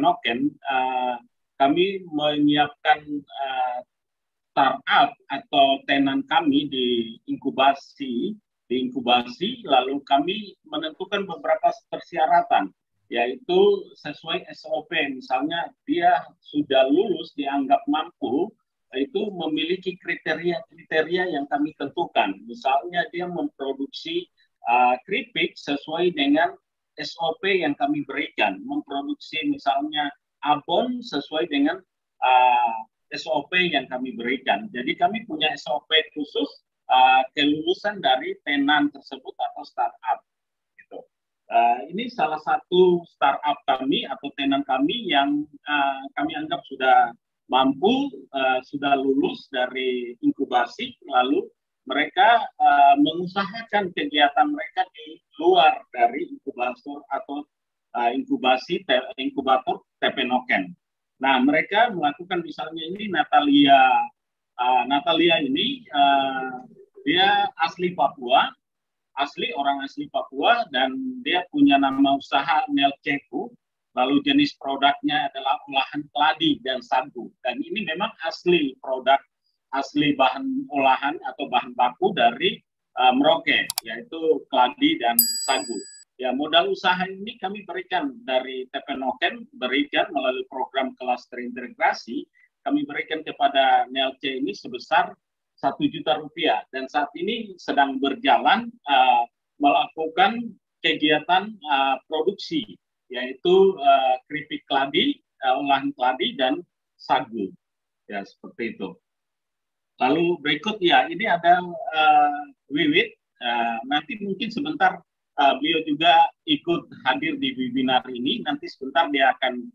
Tepenoken, kami menyiapkan startup atau tenan kami di inkubasi, lalu kami menentukan beberapa persyaratan, yaitu sesuai SOP. Misalnya dia sudah lulus, dianggap mampu, itu memiliki kriteria-kriteria yang kami tentukan. Misalnya dia memproduksi keripik sesuai dengan SOP yang kami berikan, memproduksi misalnya abon sesuai dengan SOP yang kami berikan. Jadi kami punya SOP khusus kelulusan dari tenan tersebut atau startup. Gitu. Ini salah satu startup kami atau tenan kami yang kami anggap sudah mampu, sudah lulus dari inkubasi, lalu mereka mengusahakan kegiatan mereka di luar dari inkubator atau inkubator Tepenoken. Nah, mereka melakukan misalnya ini Natalia ini dia orang asli Papua, dan dia punya nama usaha Nelceku. Lalu jenis produknya adalah olahan keladi dan sagu. Dan ini memang asli bahan olahan atau bahan baku dari Merauke, yaitu keladi dan sagu. Ya, modal usaha ini kami berikan dari Tepenoken, berikan melalui program kelas terintegrasi, kami berikan kepada Nelce ini sebesar Rp1.000.000, dan saat ini sedang berjalan melakukan kegiatan produksi, yaitu keripik keladi, olahan keladi dan sagu. Ya, seperti itu. Lalu berikut ya, ini ada Wiwit. Nanti mungkin sebentar beliau juga ikut hadir di webinar ini. Nanti sebentar dia akan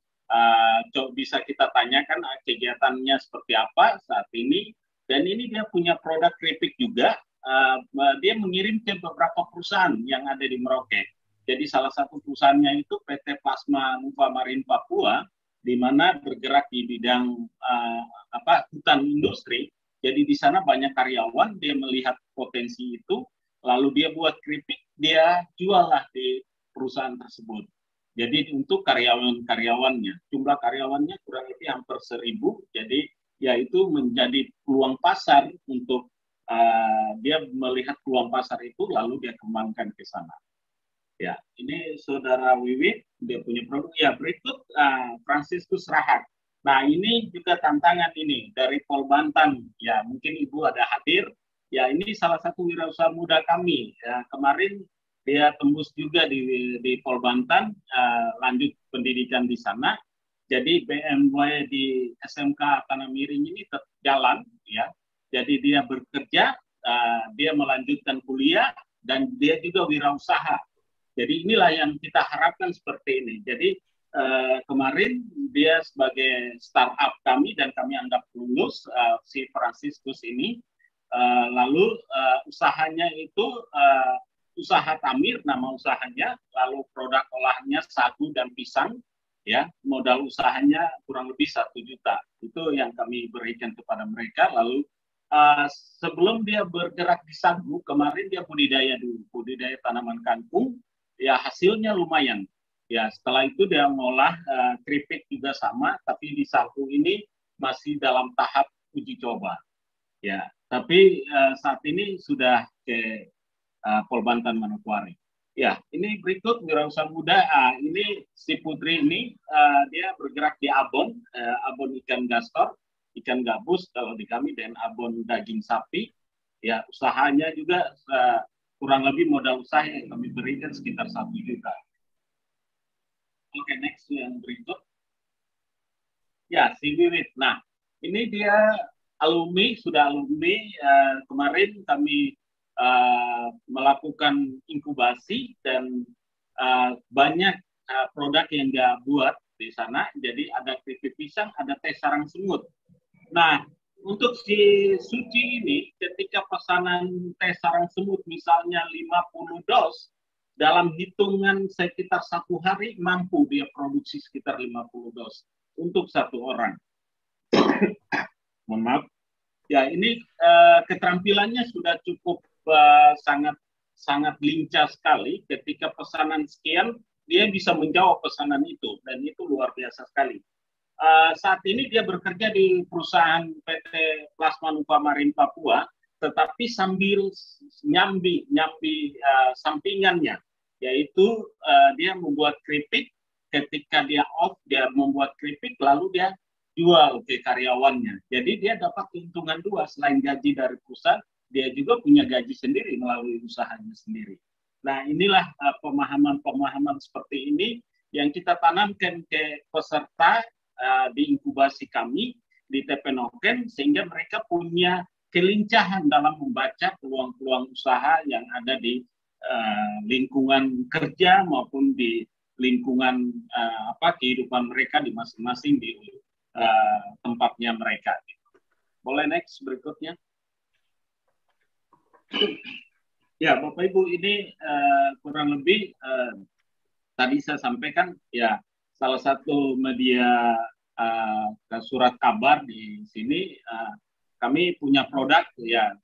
bisa kita tanyakan kegiatannya seperti apa saat ini. Dan ini dia punya produk keripik juga. Dia mengirim ke beberapa perusahaan yang ada di Merauke. Jadi salah satu perusahaannya itu PT Plasma Nuva Marin Papua, di mana bergerak di bidang hutan industri. Jadi di sana banyak karyawan, dia melihat potensi itu, lalu dia buat keripik, dia jual lah di perusahaan tersebut. Jadi untuk karyawannya, jumlah karyawannya kurang lebih hampir 1.000. Jadi ya itu menjadi peluang pasar untuk dia melihat peluang pasar itu, lalu dia kembangkan ke sana. Ya, ini saudara Wiwit, dia punya produk. Ya, berikut Franciscus Rahat. Nah, ini juga tantangan ini dari Pol Banten. Ya, mungkin Ibu ada hadir. Ya, ini salah satu wirausaha muda kami. Ya, kemarin dia tembus juga di Pol Banten, lanjut pendidikan di sana. Jadi BMW di SMK Tanah Miring ini tetap jalan, ya. Jadi dia bekerja, dia melanjutkan kuliah, dan dia juga wirausaha. Jadi inilah yang kita harapkan seperti ini. Jadi kemarin dia sebagai startup kami, dan kami anggap lulus si Franciscus ini. Lalu usahanya itu usaha tamir, nama usahanya. Lalu produk olahannya sagu dan pisang. Ya, modal usahanya kurang lebih 1 juta. Itu yang kami berikan kepada mereka. Lalu sebelum dia bergerak di sagu, kemarin dia budidaya tanaman kangkung. Ya, hasilnya lumayan. Ya, setelah itu dia mengolah keripik juga sama, tapi di sagu ini masih dalam tahap uji coba. Ya, tapi saat ini sudah ke Pol Banten Manokwari. Ya, ini berikut wirausaha muda. Ini si Putri ini dia bergerak di abon ikan gastor, ikan gabus kalau di kami, dan abon daging sapi. Ya, usahanya juga kurang lebih modal usaha yang kami berikan sekitar 1 juta. Oke, next yang berikut. Ya, si Wiwit. Nah, ini dia sudah alumni. Kemarin kami melakukan inkubasi, dan banyak produk yang dia buat di sana. Jadi ada keripik pisang, ada teh sarang semut. Nah, untuk si Suci ini, ketika pesanan teh sarang semut misalnya 50 dos, dalam hitungan sekitar 1 hari mampu dia produksi sekitar 50 dos untuk 1 orang. Mohon maaf. Ya, ini keterampilannya sudah cukup sangat lincah sekali. Ketika pesanan sekian, dia bisa menjawab pesanan itu, dan itu luar biasa sekali. Saat ini dia bekerja di perusahaan PT Plasma Nufamarin Papua, tetapi sambil nyambi sampingannya, yaitu dia membuat keripik. Ketika dia off, dia membuat keripik, lalu dia jual ke karyawannya. Jadi dia dapat keuntungan dua, selain gaji dari perusahaan, dia juga punya gaji sendiri melalui usahanya sendiri. Nah, inilah pemahaman-pemahaman seperti ini yang kita tanamkan ke peserta di inkubasi kami di TP Noken, sehingga mereka punya kelincahan dalam membaca peluang-peluang usaha yang ada di lingkungan kerja maupun di lingkungan kehidupan mereka di masing-masing di tempatnya mereka. Boleh next berikutnya. Ya, Bapak Ibu, ini kurang lebih tadi saya sampaikan, ya, salah satu media surat kabar di sini, kami punya produk, ya,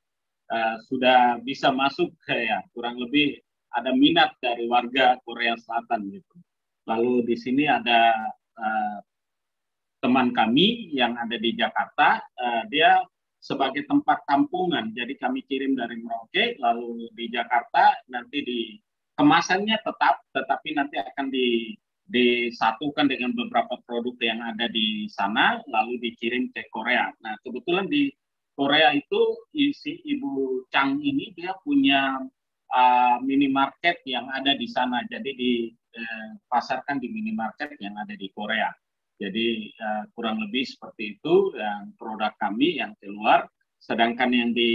sudah bisa masuk ya, kurang lebih ada minat dari warga Korea Selatan gitu. Lalu di sini ada teman kami yang ada di Jakarta, dia sebagai tempat tampungan. Jadi kami kirim dari Merauke, lalu di Jakarta nanti di kemasannya tetap, tetapi nanti akan disatukan dengan beberapa produk yang ada di sana, lalu dikirim ke Korea. Nah, kebetulan di Korea itu si Ibu Chang ini dia punya minimarket yang ada di sana. Jadi dipasarkan di minimarket yang ada di Korea. Jadi kurang lebih seperti itu yang produk kami yang keluar, sedangkan yang di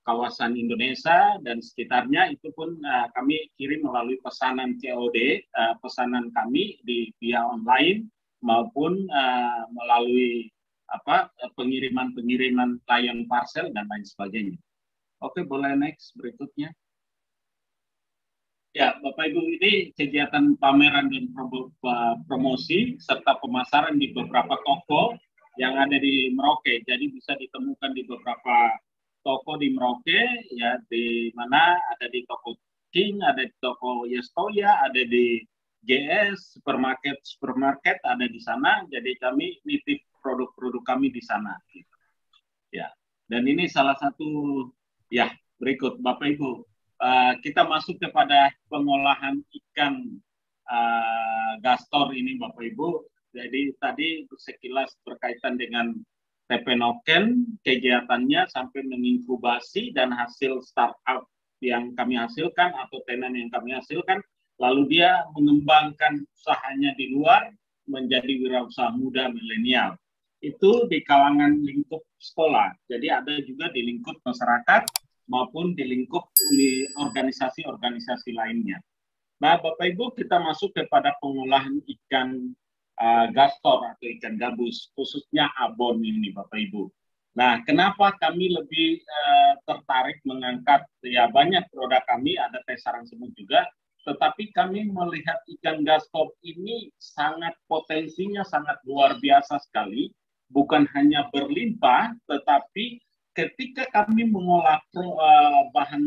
kawasan Indonesia dan sekitarnya itu pun kami kirim melalui pesanan COD, pesanan kami via online maupun melalui pengiriman lion parcel dan lain sebagainya. Oke, boleh next berikutnya. Ya, Bapak Ibu, ini kegiatan pameran dan promosi serta pemasaran di beberapa toko yang ada di Merauke. Jadi bisa ditemukan di beberapa toko di Merauke, ya, di mana ada di toko King, ada di toko Yestoya, ada di GS, supermarket ada di sana. Jadi kami nitip produk-produk kami di sana. Gitu. Ya, dan ini salah satu, ya, berikut Bapak Ibu. Kita masuk kepada pengolahan ikan gastor ini Bapak Ibu. Jadi tadi sekilas berkaitan dengan TP Noken, kegiatannya sampai menginkubasi dan hasil startup yang kami hasilkan atau tenan yang kami hasilkan, lalu dia mengembangkan usahanya di luar menjadi wirausaha muda milenial. Itu di kalangan lingkup sekolah. Jadi ada juga di lingkup masyarakat maupun di lingkup organisasi-organisasi lainnya. Nah, Bapak Ibu, kita masuk kepada pengolahan ikan gastor atau ikan gabus, khususnya abon ini, Bapak Ibu. Nah, kenapa kami lebih tertarik mengangkat, ya banyak produk kami, ada teh sarang semut juga, tetapi kami melihat ikan gastor ini sangat potensinya sangat luar biasa sekali, bukan hanya berlimpah, tetapi ketika kami mengolah bahan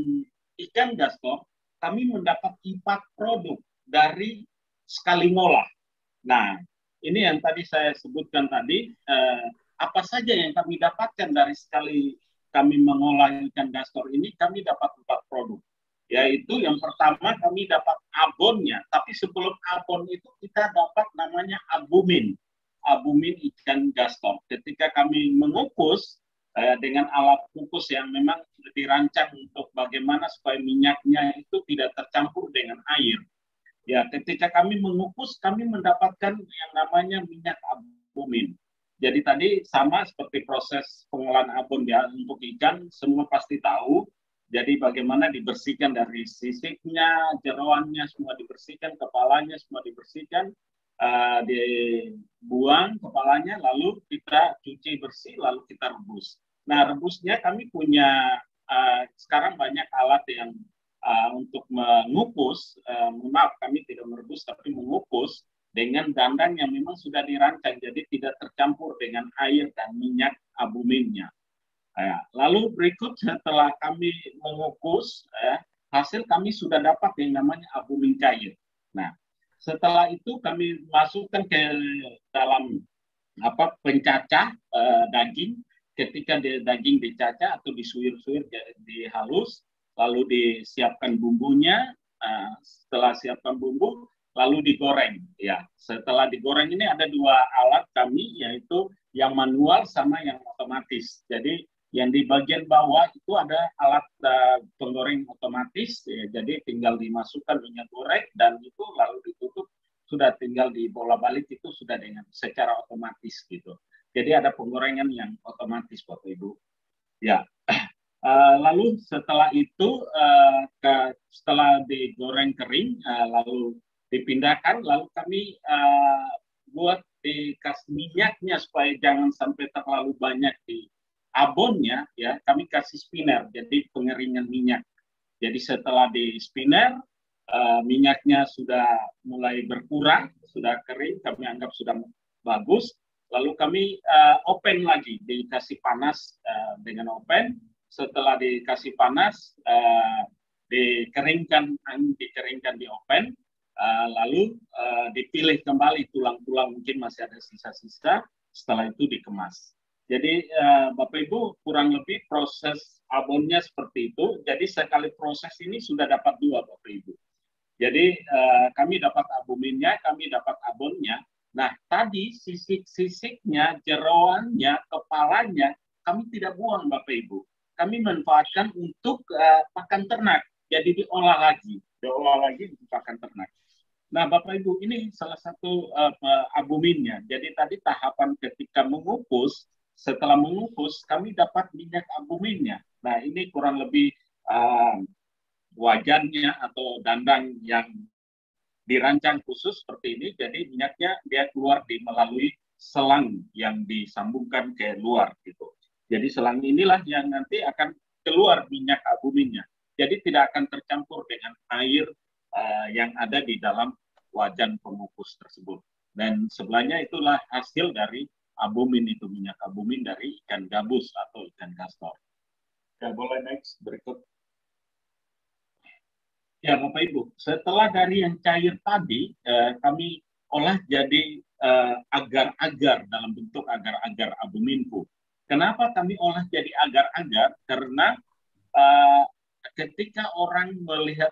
ikan gastor, kami mendapat 4 produk dari sekali ngolah. Nah, ini yang tadi saya sebutkan tadi, apa saja yang kami dapatkan dari sekali kami mengolah ikan gastor ini, kami dapat 4 produk. Yaitu yang pertama kami dapat abonnya, tapi sebelum abon itu kita dapat namanya albumin ikan gastor. Ketika kami mengukus, dengan alat kukus yang memang dirancang untuk bagaimana supaya minyaknya itu tidak tercampur dengan air. Ya, ketika kami mengukus, kami mendapatkan yang namanya minyak albumin. Jadi tadi sama seperti proses pengolahan abon ya, untuk ikan, semua pasti tahu. Jadi bagaimana dibersihkan dari sisiknya, jeroannya semua dibersihkan, kepalanya semua dibersihkan, dibuang kepalanya, lalu kita cuci bersih, lalu kita rebus. Nah, rebusnya kami punya sekarang banyak alat yang untuk mengukus, maaf kami tidak merebus tapi mengukus dengan dandang yang memang sudah dirancang, jadi tidak tercampur dengan air dan minyak albuminnya. Lalu berikut setelah kami mengukus, hasil kami sudah dapat yang namanya albumin cair. Nah, setelah itu kami masukkan ke dalam pencacah daging. Ketika daging dicacah atau disuir-suir di halus, lalu disiapkan bumbunya. Setelah siapkan bumbu, lalu digoreng. Ya, setelah digoreng ini ada dua alat kami, yaitu yang manual sama yang otomatis. Jadi yang di bagian bawah itu ada alat penggoreng otomatis, ya, jadi tinggal dimasukkan minyak goreng dan itu lalu ditutup, sudah tinggal dibolak-balik, itu sudah dengan secara otomatis gitu. Jadi ada penggorengan yang otomatis, Bapak Ibu. Ya. Lalu setelah itu setelah digoreng kering, lalu dipindahkan, lalu kami buat dikasih minyaknya supaya jangan sampai terlalu banyak di abonnya, ya kami kasih spinner, jadi pengeringan minyak. Jadi setelah di spinner, minyaknya sudah mulai berkurang, sudah kering, kami anggap sudah bagus. Lalu kami open lagi, dikasih panas dengan open. Setelah dikasih panas, dikeringkan di open, lalu dipilih kembali tulang-tulang, mungkin masih ada sisa-sisa. Setelah itu dikemas. Jadi Bapak Ibu kurang lebih proses abonnya seperti itu. Jadi sekali proses ini sudah dapat dua, Bapak Ibu. Jadi kami dapat albuminnya, kami dapat abonnya. Nah tadi sisik-sisiknya, jeroannya, kepalanya kami tidak buang, Bapak Ibu. Kami manfaatkan untuk pakan ternak. Jadi diolah lagi untuk pakan ternak. Nah, Bapak Ibu, ini salah satu albuminnya. Jadi tadi tahapan ketika mengukus, setelah mengukus kami dapat minyak albuminnya. Nah, ini kurang lebih wajannya atau dandang yang dirancang khusus seperti ini. Jadi minyaknya dia keluar melalui selang yang disambungkan ke luar gitu. Jadi selang inilah yang nanti akan keluar minyak albuminnya. Jadi tidak akan tercampur dengan air yang ada di dalam wajan pengukus tersebut. Dan sebelahnya itulah hasil dari albumin itu, minyak albumin dari ikan gabus atau ikan kastor. Ya, boleh next berikut. Ya, Bapak Ibu, setelah dari yang cair tadi, kami olah jadi agar-agar dalam bentuk agar-agar albuminku. Kenapa kami olah jadi agar-agar? Karena ketika orang melihat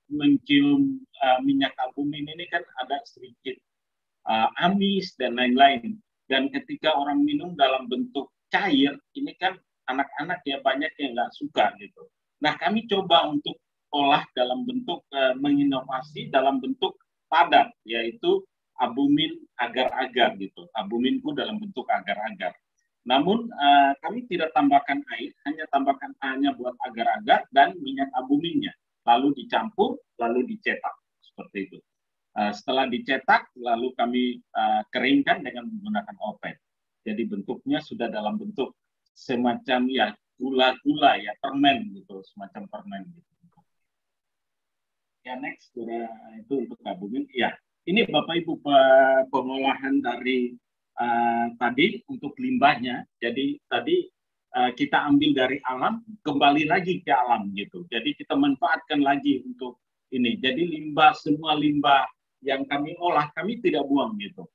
mencium minyak albumin ini kan ada sedikit amis dan lain-lain. Dan ketika orang minum dalam bentuk cair, ini kan anak-anak ya banyak yang nggak suka gitu. Nah kami coba untuk olah dalam bentuk menginovasi dalam bentuk padat, yaitu albumin agar-agar gitu. Albuminku dalam bentuk agar-agar. Namun kami tidak tambahkan air, hanya buat agar-agar dan minyak albuminnya. Lalu dicampur, lalu dicetak seperti itu. Setelah dicetak, lalu kami keringkan dengan menggunakan oven. Jadi bentuknya sudah dalam bentuk semacam ya gula-gula ya, permen gitu, semacam permen gitu. Ya next, itu untuk albumin. Ya, ini Bapak Ibu pengolahan dari tadi untuk limbahnya. Jadi tadi kita ambil dari alam, kembali lagi ke alam gitu. Jadi kita manfaatkan lagi untuk ini. Jadi limbah, semua limbah yang kami olah, kami tidak buang gitu.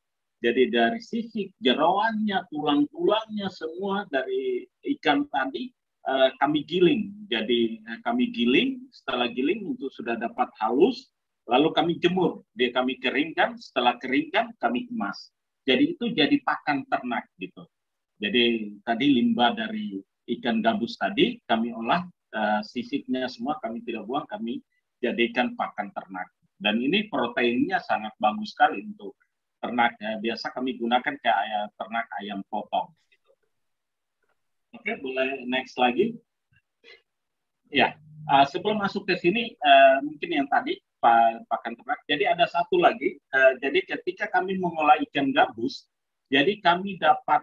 Jadi dari sisik, jeroannya, tulang-tulangnya, semua dari ikan tadi kami giling. Jadi kami giling, setelah giling itu sudah dapat halus, lalu kami jemur. Dia kami keringkan, setelah keringkan kami kemas. Jadi itu jadi pakan ternak gitu. Jadi tadi limbah dari ikan gabus tadi kami olah, sisiknya semua kami tidak buang, kami jadikan pakan ternak. Dan ini proteinnya sangat bagus sekali untuk ternak. Biasa kami gunakan kayak ternak ayam potong. Gitu. Oke, boleh next lagi. Ya, sebelum masuk ke sini, mungkin yang tadi pakan ternak. Jadi ada satu lagi. Jadi ketika kami mengolah ikan gabus, jadi kami dapat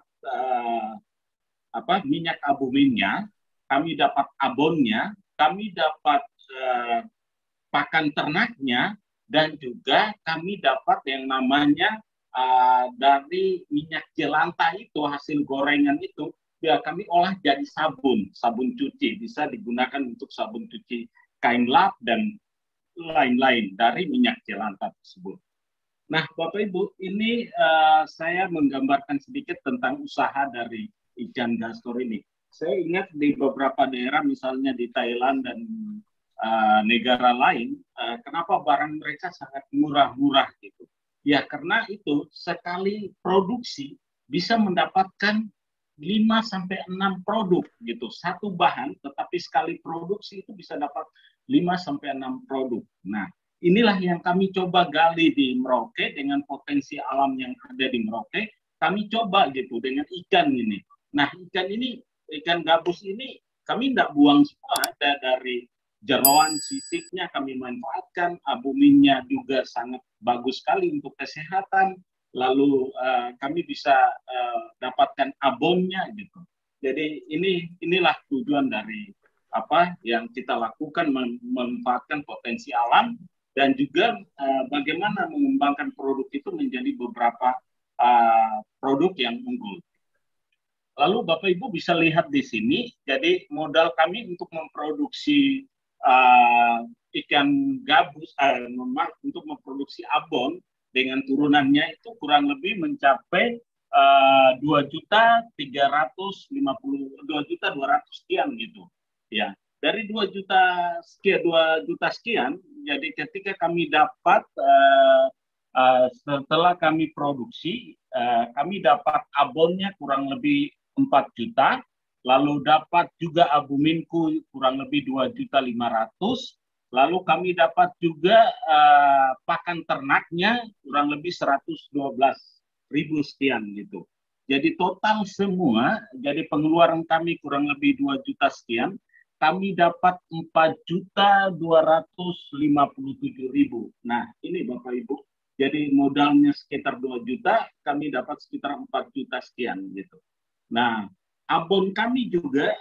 minyak albuminnya, kami dapat abonnya, kami dapat pakan ternaknya, dan juga kami dapat yang namanya dari minyak jelantah itu, hasil gorengan itu, ya kami olah jadi sabun cuci, bisa digunakan untuk sabun cuci kain lap dan lain-lain dari minyak jelantah tersebut. Nah, Bapak Ibu, ini saya menggambarkan sedikit tentang usaha dari ikan gastor ini. Saya ingat di beberapa daerah, misalnya di Thailand dan negara lain, kenapa barang mereka sangat murah-murah gitu. Ya, karena itu sekali produksi bisa mendapatkan 5-6 produk gitu. Satu bahan, tetapi sekali produksi itu bisa dapat 5-6 produk. Nah, inilah yang kami coba gali di Merauke dengan potensi alam yang ada di Merauke. Kami coba gitu dengan ikan ini. Nah, ikan gabus ini kami tidak buang semua, ada dari jeroan sisiknya kami manfaatkan, albuminnya juga sangat bagus sekali untuk kesehatan. Lalu kami bisa dapatkan abonnya gitu. Jadi inilah tujuan dari apa yang kita lakukan, memanfaatkan potensi alam dan juga bagaimana mengembangkan produk itu menjadi beberapa produk yang unggul. Lalu Bapak Ibu bisa lihat di sini, jadi modal kami untuk memproduksi ikan gabus, untuk memproduksi abon dengan turunannya itu kurang lebih mencapai 2.200.000 sekian gitu. Ya, dari 2 juta sekian, jadi ketika kami dapat setelah kami produksi, kami dapat abonnya kurang lebih 4 juta, lalu dapat juga albuminku kurang lebih 2.500.000, lalu kami dapat juga pakan ternaknya kurang lebih 112.000 sekian gitu. Jadi total semua, jadi pengeluaran kami kurang lebih 2 juta sekian, kami dapat 4.257.000. Nah, ini Bapak Ibu. Jadi modalnya sekitar 2 juta, kami dapat sekitar 4 juta sekian gitu. Nah, abon kami juga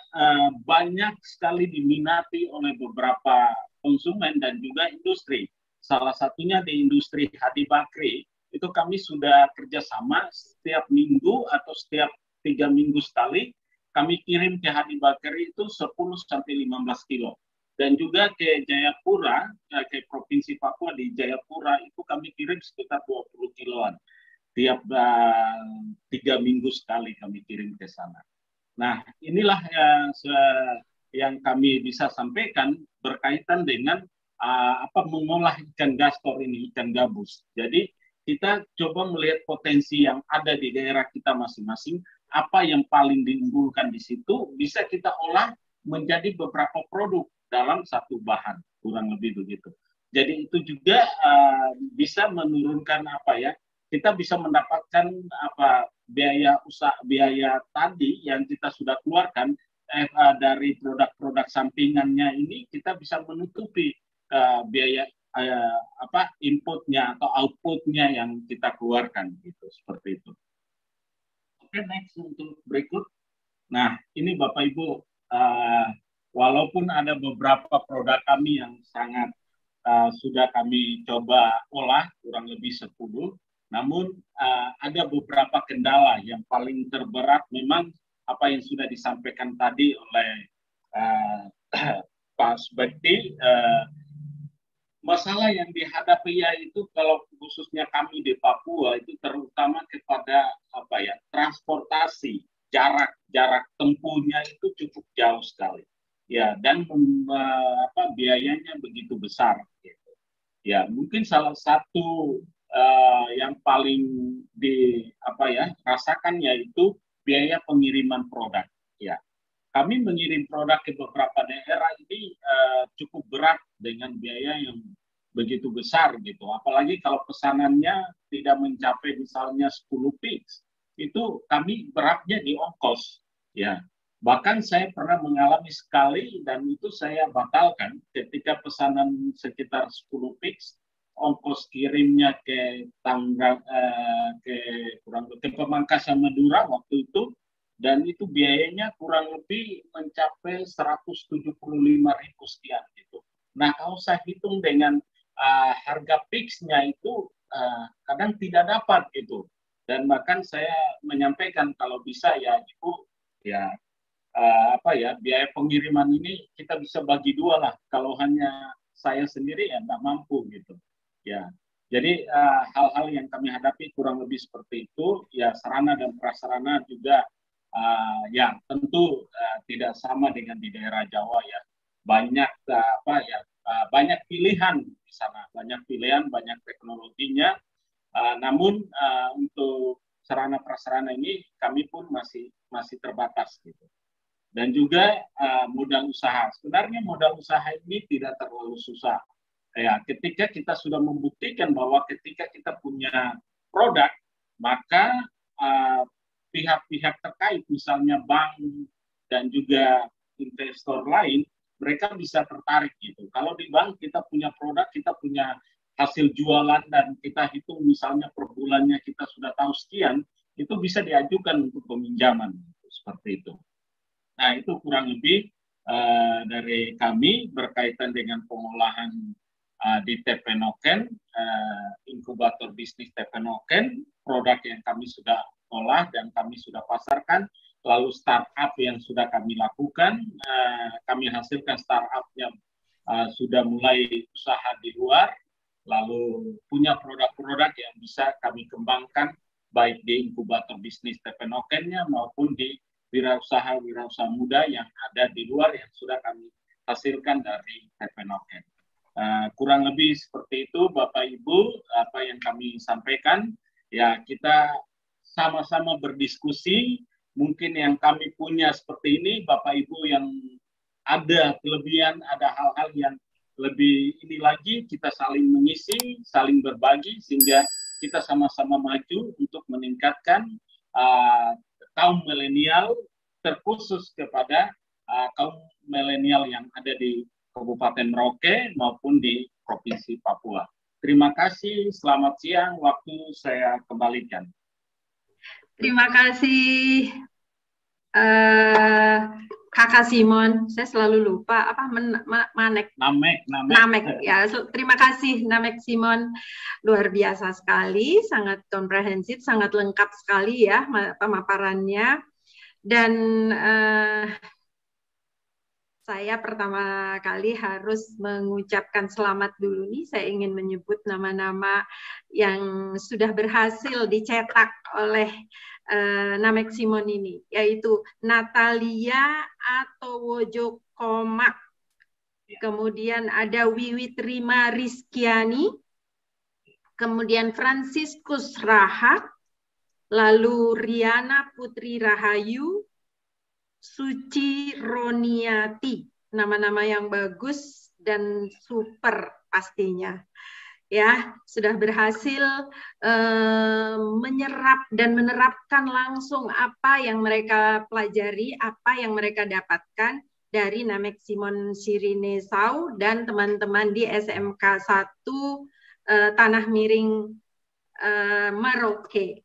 banyak sekali diminati oleh beberapa konsumen dan juga industri. Salah satunya di industri Hadi Bakri, itu kami sudah kerjasama setiap minggu atau setiap 3 minggu sekali, kami kirim ke Hadi Bakri itu 10-15 kilo. Dan juga ke Jayapura, ke Provinsi Papua di Jayapura, itu kami kirim sekitar 20 kiloan. Tiap 3 minggu sekali kami kirim ke sana. Nah, inilah yang kami bisa sampaikan berkaitan dengan mengolah ikan gastor ini, ikan gabus. Jadi kita coba melihat potensi yang ada di daerah kita masing-masing, apa yang paling diunggulkan di situ, bisa kita olah menjadi beberapa produk dalam satu bahan, kurang lebih begitu. Jadi itu juga bisa menurunkan kita bisa mendapatkan biaya tadi yang kita sudah keluarkan dari produk-produk sampingannya ini, kita bisa menutupi biaya inputnya atau outputnya yang kita keluarkan gitu, seperti itu. Oke, next untuk berikut. Nah, ini Bapak Ibu, walaupun ada beberapa produk kami yang sangat sudah kami coba olah kurang lebih 10, namun ada beberapa kendala yang paling terberat memang apa yang sudah disampaikan tadi oleh Pak Subekti. Masalah yang dihadapi yaitu kalau khususnya kami di Papua itu terutama kepada transportasi, jarak tempuhnya itu cukup jauh sekali. Ya, dan biayanya begitu besar gitu. Ya, mungkin salah satu yang paling rasakan yaitu biaya pengiriman produk. Ya, kami mengirim produk ke beberapa daerah ini cukup berat dengan biaya yang begitu besar gitu. Apalagi kalau pesanannya tidak mencapai misalnya 10 piece, itu kami beratnya di ongkos. Ya, bahkan saya pernah mengalami sekali dan itu saya batalkan ketika pesanan sekitar 10 piece, ongkos kirimnya ke Pamekasan Madura waktu itu, dan itu biayanya kurang lebih mencapai 175.000 sekian gitu. Nah, kalau saya hitung dengan harga fixnya itu kadang tidak dapat gitu. Dan bahkan saya menyampaikan kalau bisa ya Ibu biaya pengiriman ini kita bisa bagi dua lah. Kalau hanya saya sendiri ya nggak mampu gitu. Ya, jadi hal-hal yang kami hadapi kurang lebih seperti itu. Ya, sarana dan prasarana juga ya tentu tidak sama dengan di daerah Jawa ya. Banyak banyak pilihan di sana, banyak pilihan, banyak teknologinya. Namun untuk sarana prasarana ini kami pun masih terbatas gitu. Dan juga modal usaha. Sebenarnya modal usaha ini tidak terlalu susah. Ya, ketika kita sudah membuktikan bahwa ketika kita punya produk, maka pihak-pihak terkait, misalnya bank dan juga investor lain, mereka bisa tertarik gitu. Kalau di bank kita punya produk, kita punya hasil jualan dan kita hitung misalnya per bulannya kita sudah tahu sekian, itu bisa diajukan untuk peminjaman seperti itu. Nah, itu kurang lebih dari kami berkaitan dengan pengolahan di TP Noken, inkubator bisnis TP Noken, produk yang kami sudah olah dan kami sudah pasarkan, lalu startup yang sudah kami lakukan, kami hasilkan startup yang sudah mulai usaha di luar, lalu punya produk-produk yang bisa kami kembangkan baik di inkubator bisnis TP Noken-nya maupun di wirausaha muda yang ada di luar yang sudah kami hasilkan dari TP Noken. Kurang lebih seperti itu Bapak Ibu apa yang kami sampaikan. Ya, kita sama-sama berdiskusi, mungkin yang kami punya seperti ini, Bapak Ibu yang ada kelebihan, ada hal-hal yang lebih ini lagi, kita saling mengisi, saling berbagi, sehingga kita sama-sama maju untuk meningkatkan kaum milenial, terkhusus kepada kaum milenial yang ada di Kabupaten Merauke maupun di Provinsi Papua. Terima kasih, selamat siang, waktu saya kembalikan. Terima kasih Kakak Simon, saya selalu lupa apa Namek ya. Terima kasih Namek Simon, luar biasa sekali, sangat komprehensif, sangat lengkap sekali ya pemaparannya. Dan saya pertama kali harus mengucapkan selamat dulu nih. Saya ingin menyebut nama-nama yang sudah berhasil dicetak oleh Namek Simon ini, yaitu Natalia Atowojo Komak, kemudian ada Wiwit Rima Rizkiani, kemudian Franciscus Rahak, lalu Riana Putri Rahayu, Suci Roniati, nama-nama yang bagus dan super pastinya. Ya, sudah berhasil menyerap dan menerapkan langsung apa yang mereka pelajari, apa yang mereka dapatkan dari Namek Simon Sirine Sau dan teman-teman di SMK 1 Tanah Miring Merauke.